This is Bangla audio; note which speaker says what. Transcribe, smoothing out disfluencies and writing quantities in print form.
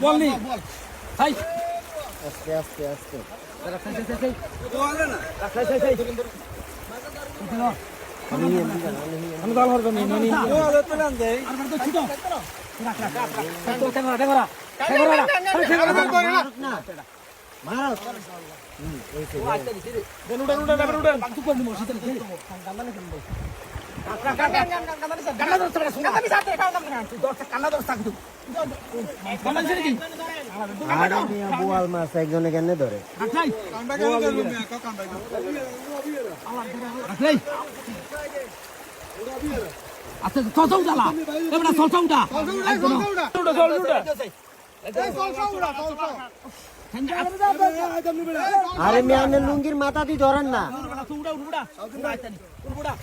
Speaker 1: বল নি ভাই
Speaker 2: আস্তে আস্তে আস্তে
Speaker 1: আমি দল হরবে নি নি আর তো ছোট রাখ রাখ তো ক্যামেরা দেখরা
Speaker 2: মার বোয়াল মাছ একজনে কেন ধরে
Speaker 1: আচ্ছা চল চালা এবারে চল উঠা
Speaker 2: আরে মেয়ানের লুঙ্গির মাথা দিয়ে ধরেন না
Speaker 1: উড়া